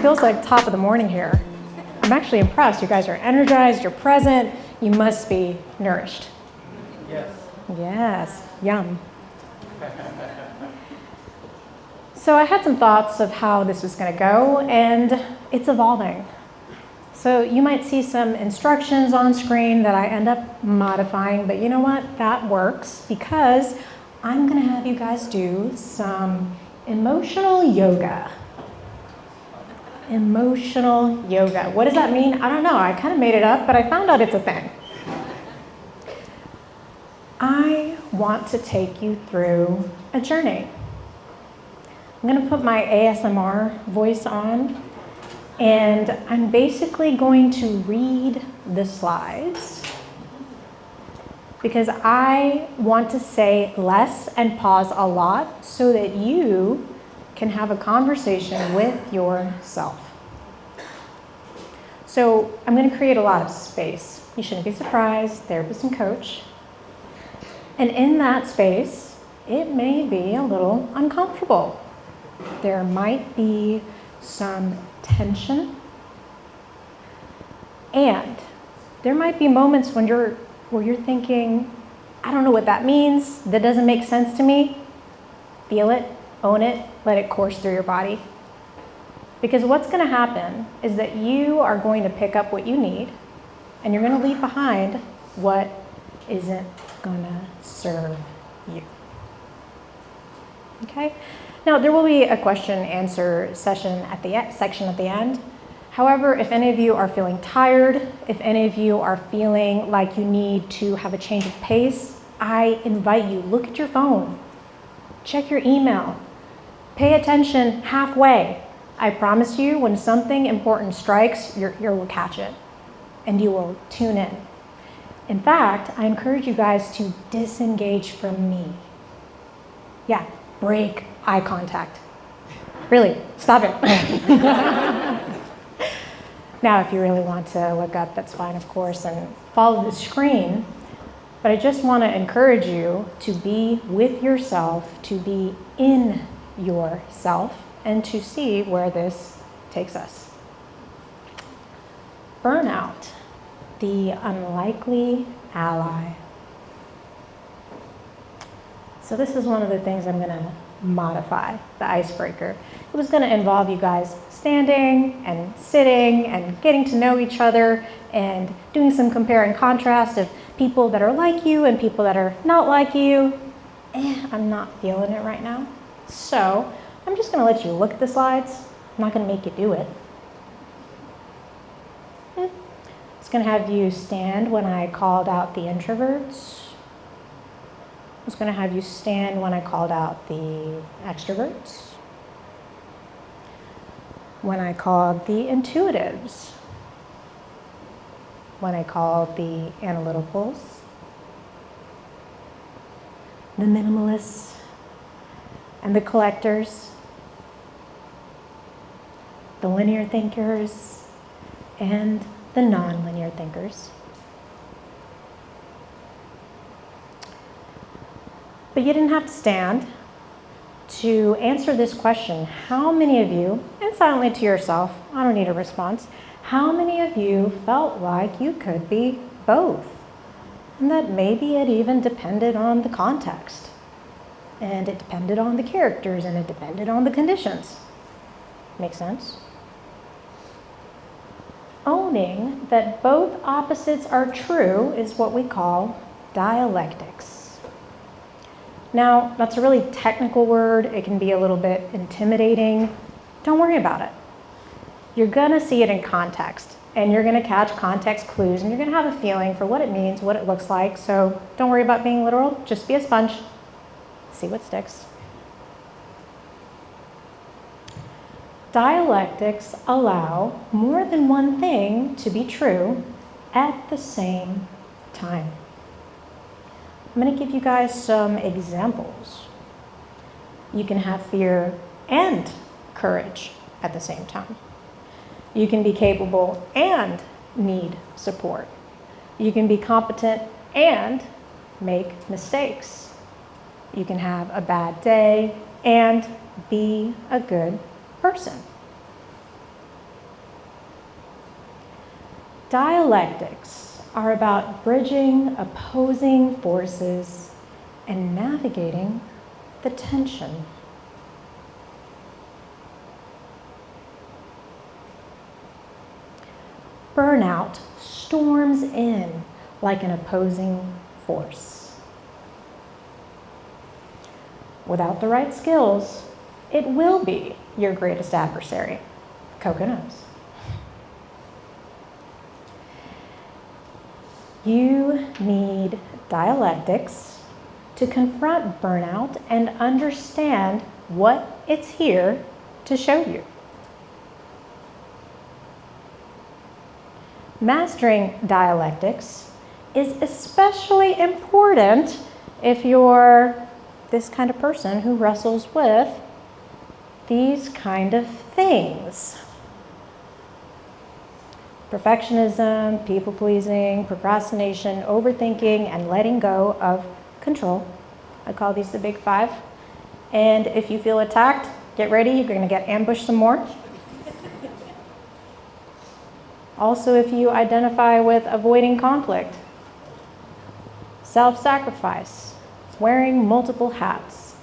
feels like top of the morning here. I'm actually impressed. You guys are energized, you're present, you must be nourished. Yes. Yes, yum. So I had some thoughts of how this was going to go, and it's evolving. So you might see some instructions on screen that I end up modifying, but you know what? That works because I'm going to have you guys do some emotional yoga. Emotional yoga. What does that mean? I don't know. I kind of made it up, but I found out it's a thing. I want to take you through a journey. I'm going to put my ASMR voice on, and I'm basically going to read the slides because I want to say less and pause a lot so that you can have a conversation with yourself. So I'm going to create a lot of space. You shouldn't be surprised, therapist and coach. And in that space, it may be a little uncomfortable. There might be some tension. And there might be moments when you're thinking, I don't know what that means. That doesn't make sense to me. Feel it, own it, let it course through your body. Because what's going to happen is that you are going to pick up what you need, and you're going to leave behind what isn't going to serve you. Okay? Now, there will be a question and answer section at the end. However, if any of you are feeling tired, if any of you are feeling like you need to have a change of pace, I invite you, look at your phone, check your email, pay attention halfway. I promise you, when something important strikes, your ear will catch it, and you will tune in. In fact, I encourage you guys to disengage from me. Yeah, break eye contact. Really, stop it. Now, if you really want to look up, that's fine, of course, and follow the screen. But I just want to encourage you to be with yourself, to be in yourself, and to see where this takes us. Burnout, the unlikely ally. So this is one of the things I'm going to modify, the icebreaker. It was going to involve you guys standing and sitting and getting to know each other and doing some compare and contrast of people that are like you and people that are not like you. I'm not feeling it right now. So I'm just going to let you look at the slides. I'm not going to make you do it. It's going to have you stand when I called out the introverts. I was going to have you stand when I called out the extroverts. When I called the intuitives. When I called the analyticals. The minimalists. And the collectors. The linear thinkers. And the non-linear thinkers. But you didn't have to stand to answer this question. How many of you, and silently to yourself, I don't need a response, how many of you felt like you could be both? And that maybe it even depended on the context. And it depended on the characters, and it depended on the conditions. Make sense? Owning that both opposites are true is what we call dialectics. Now, that's a really technical word. It can be a little bit intimidating. Don't worry about it. You're gonna see it in context, and you're gonna catch context clues, and you're gonna have a feeling for what it means, what it looks like. So don't worry about being literal, just be a sponge. See what sticks. Dialectics allow more than one thing to be true at the same time. I'm going to give you guys some examples. You can have fear and courage at the same time. You can be capable and need support. You can be competent and make mistakes. You can have a bad day and be a good person. Dialectics are about bridging opposing forces and navigating the tension. Burnout storms in like an opposing force. Without the right skills, it will be your greatest adversary. Coco knows. You need dialectics to confront burnout and understand what it's here to show you. Mastering dialectics is especially important if you're this kind of person who wrestles with these kind of things. Perfectionism, people-pleasing, procrastination, overthinking, and letting go of control. I call these the big five. And if you feel attacked, get ready, you're going to get ambushed some more. Also, if you identify with avoiding conflict, self-sacrifice, wearing multiple hats,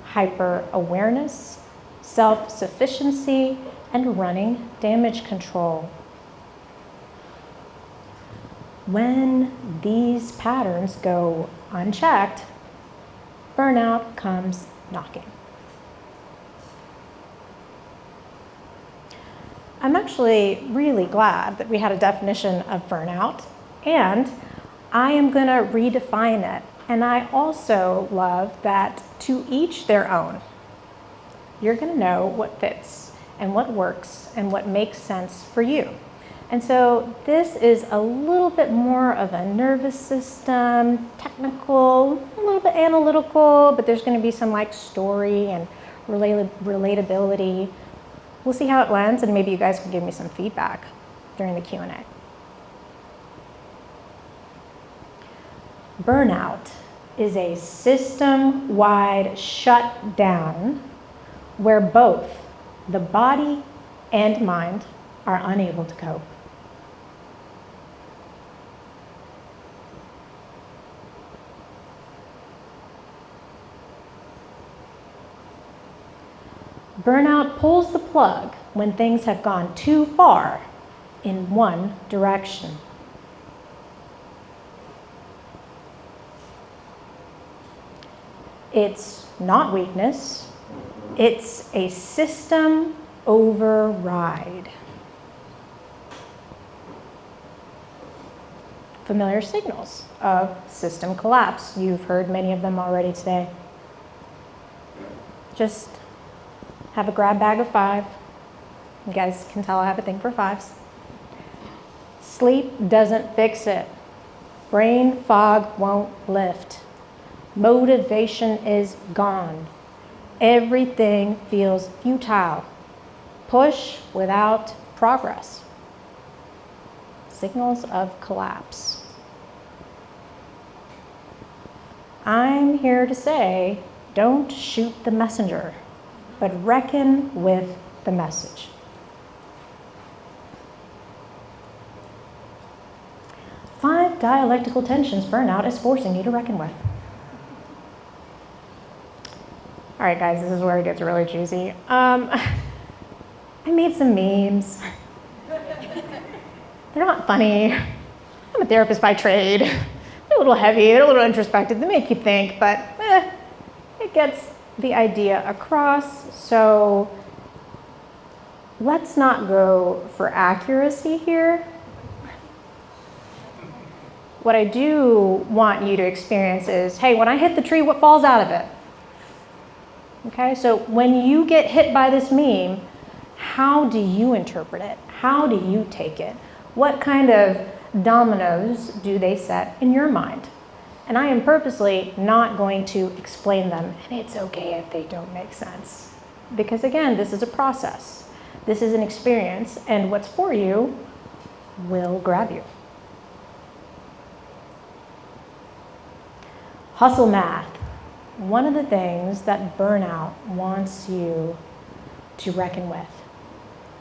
hyper-awareness, self-sufficiency, and running damage control. When these patterns go unchecked, burnout comes knocking. I'm actually really glad that we had a definition of burnout, and I am going to redefine it. And I also love that to each their own. You're going to know what fits and what works and what makes sense for you. And so this is a little bit more of a nervous system, technical, a little bit analytical, but there's going to be some like story and relatability. We'll see how it lands, and maybe you guys can give me some feedback during the Q&A. Burnout is a system-wide shutdown where both the body and mind are unable to cope. Burnout pulls the plug when things have gone too far in one direction. It's not weakness, it's a system override. Familiar signals of system collapse. You've heard many of them already today. Just have a grab bag of 5. You guys can tell I have a thing for 5s. Sleep doesn't fix it. Brain fog won't lift. Motivation is gone. Everything feels futile. Push without progress. Signals of collapse. I'm here to say, don't shoot the messenger, but reckon with the message. Five dialectical tensions burnout is forcing you to reckon with. All right, guys, this is where it gets really juicy. I made some memes. They're not funny. I'm a therapist by trade. They're a little heavy, they're a little introspective. They make you think, but it gets the idea across. So let's not go for accuracy here. What I do want you to experience is, hey, when I hit the tree, what falls out of it? Okay, so when you get hit by this meme, how do you interpret it? How do you take it? What kind of dominoes do they set in your mind? And I am purposely not going to explain them, and it's okay if they don't make sense. Because again, this is a process. This is an experience, and what's for you will grab you. Hustle math. One of the things that burnout wants you to reckon with.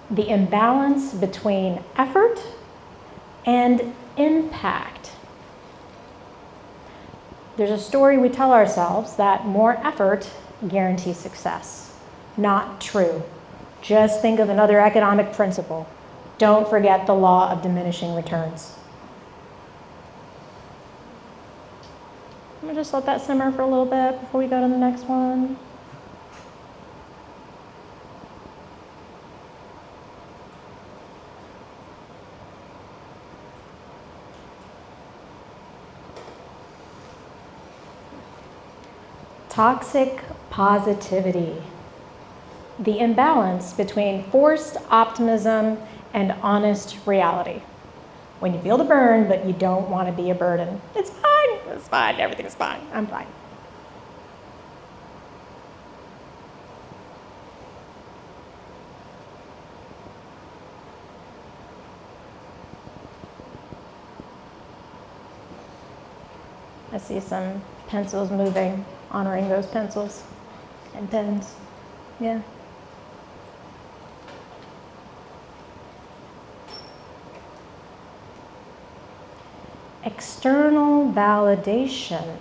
The imbalance between effort and impact. There's a story we tell ourselves that more effort guarantees success. Not true. Just think of another economic principle. Don't forget the law of diminishing returns. I'm gonna just let that simmer for a little bit before we go to the next one. Toxic positivity. The imbalance between forced optimism and honest reality. When you feel the burn, but you don't want to be a burden. It's fine, everything's fine, I'm fine. I see some pencils moving, honoring those pencils and pens, yeah. External validation,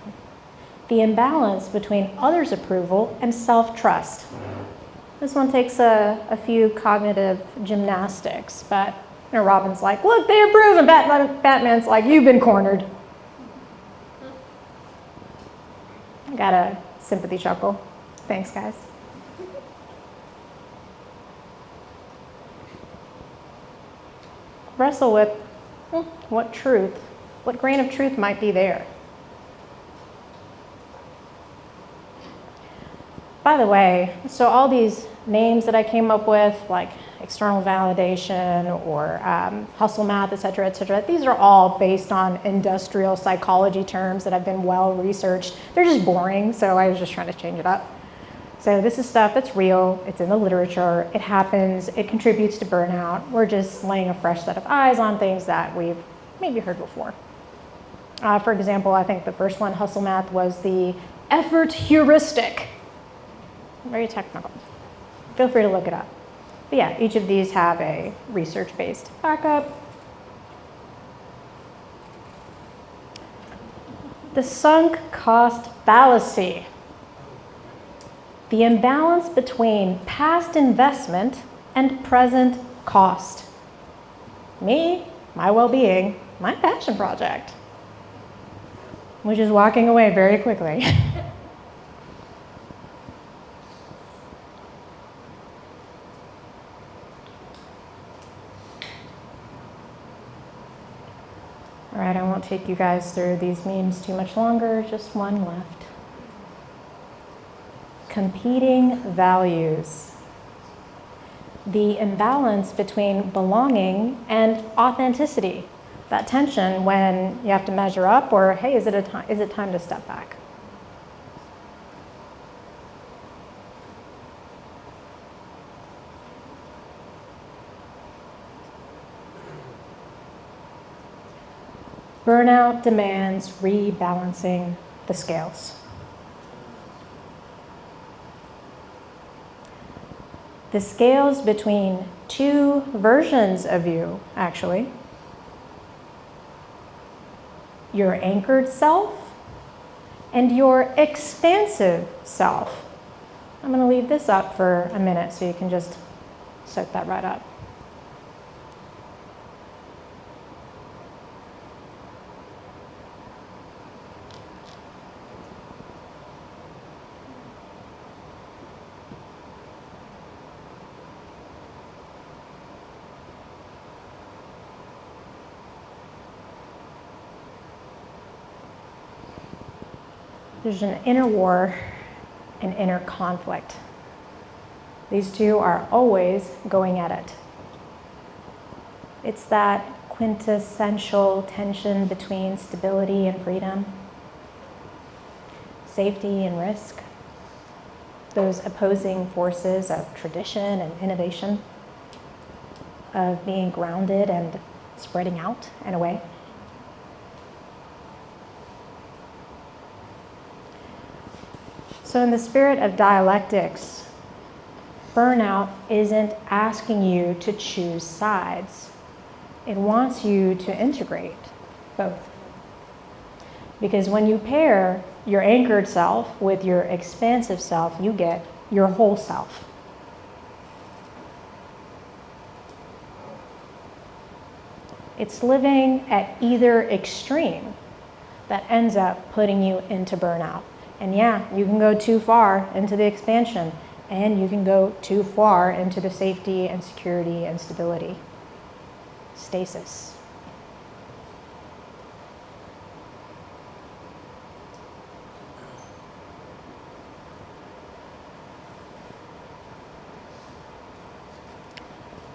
the imbalance between others' approval and self-trust. This one takes a few cognitive gymnastics, but Robin's like, look, they approve, and Batman's like, you've been cornered. I got a sympathy chuckle. Thanks, guys. Wrestle with what grain of truth might be there. By the way, so all these names that I came up with, like external validation or hustle math, et cetera, these are all based on industrial psychology terms that have been well researched. They're just boring, so I was just trying to change it up. So this is stuff that's real, it's in the literature, it happens, it contributes to burnout. We're just laying a fresh set of eyes on things that we've maybe heard before. For example, I think the first one, hustle math, was the effort heuristic. Very technical. Feel free to look it up. But yeah, each of these have a research-based backup. The sunk cost fallacy. The imbalance between past investment and present cost. Me, my well-being, my passion project. Which is walking away very quickly. All right, I won't take you guys through these memes too much longer, just one left. Competing values. The imbalance between belonging and authenticity. That tension when you have to measure up, or hey, is it time to step back? Burnout demands rebalancing the scales. The scales between two versions of you, actually. Your anchored self and your expansive self. I'm going to leave this up for a minute so you can just soak that right up. There's an inner war and inner conflict. These two are always going at it. It's that quintessential tension between stability and freedom, safety and risk, those opposing forces of tradition and innovation, of being grounded and spreading out in a way. So in the spirit of dialectics, burnout isn't asking you to choose sides. It wants you to integrate both. Because when you pair your anchored self with your expansive self, you get your whole self. It's living at either extreme that ends up putting you into burnout. And yeah, you can go too far into the expansion, and you can go too far into the safety and security and stability. Stasis.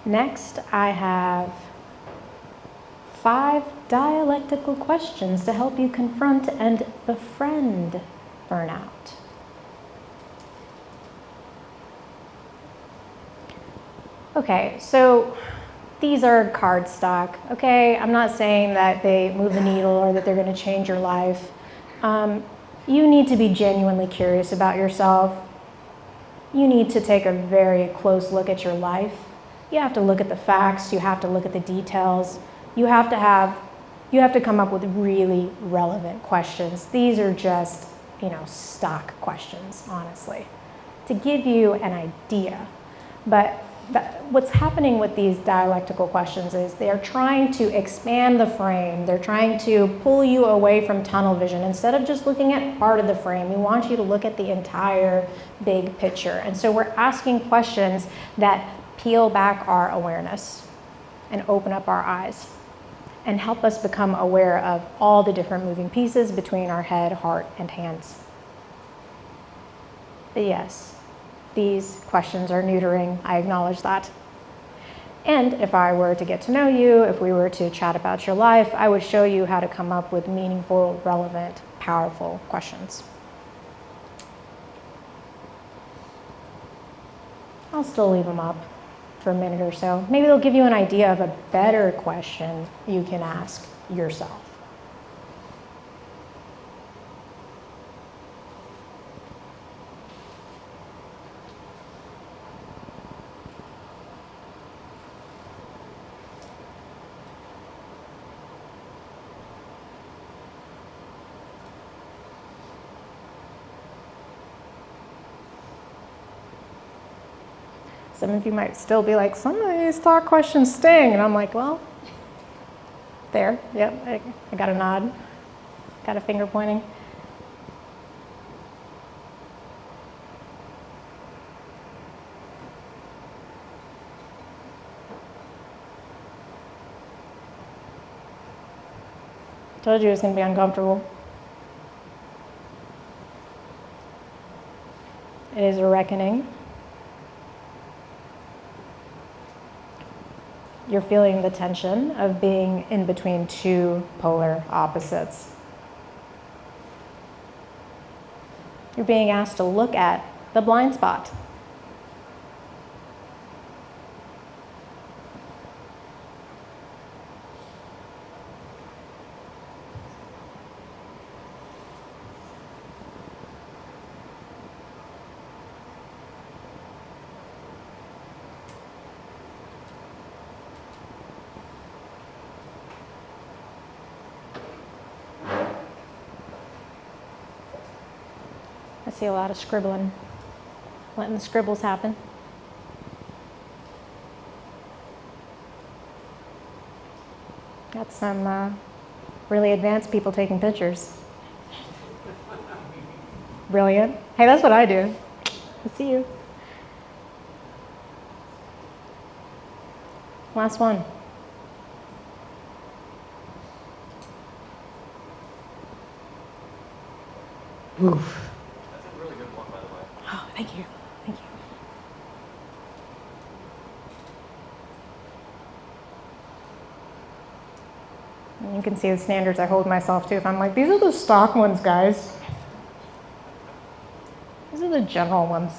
Next, I have 5 dialectical questions to help you confront and befriend burnout. Okay, so these are cardstock, okay? I'm not saying that they move the needle or that they're gonna change your life. You need to be genuinely curious about yourself. You need to take a very close look at your life. You have to look at the facts, you have to look at the details. You have to come up with really relevant questions. These are just, stock questions, honestly, to give you an idea. But what's happening with these dialectical questions is they are trying to expand the frame. They're trying to pull you away from tunnel vision. Instead of just looking at part of the frame, we want you to look at the entire big picture. And so we're asking questions that peel back our awareness and open up our eyes and help us become aware of all the different moving pieces between our head, heart, and hands. But yes, these questions are neutering. I acknowledge that. And if I were to get to know you, if we were to chat about your life, I would show you how to come up with meaningful, relevant, powerful questions. I'll still leave them up for a minute or so. Maybe they'll give you an idea of a better question you can ask yourself. Some of you might still be like, some of these talk questions sting. And I'm like, well, there, yep, I got a nod, got a finger pointing. Told you it was going to be uncomfortable. It is a reckoning. You're feeling the tension of being in between two polar opposites. You're being asked to look at the blind spot. I see a lot of scribbling, letting the scribbles happen. Got some really advanced people taking pictures. Brilliant. Hey, that's what I do. I see you. Last one. Oof. Oh, thank you. Thank you. And you can see the standards I hold myself to. If I'm like, these are the stock ones, guys. These are the general ones.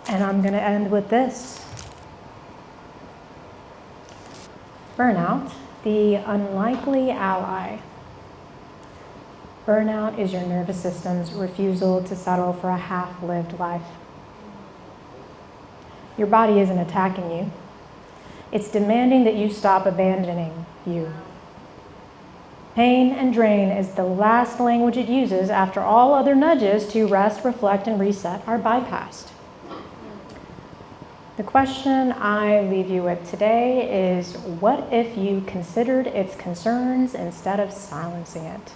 And I'm going to end with this. Burnout, the unlikely ally. Burnout is your nervous system's refusal to settle for a half-lived life. Your body isn't attacking you. It's demanding that you stop abandoning you. Pain and drain is the last language it uses after all other nudges to rest, reflect, and reset are bypassed. The question I leave you with today is, what if you considered its concerns instead of silencing it?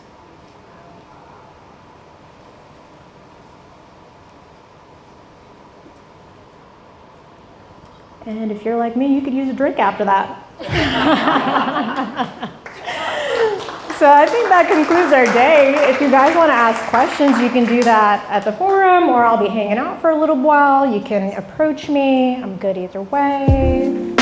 And if you're like me, you could use a drink after that. So I think that concludes our day. If you guys want to ask questions, you can do that at the forum, or I'll be hanging out for a little while. You can approach me. I'm good either way.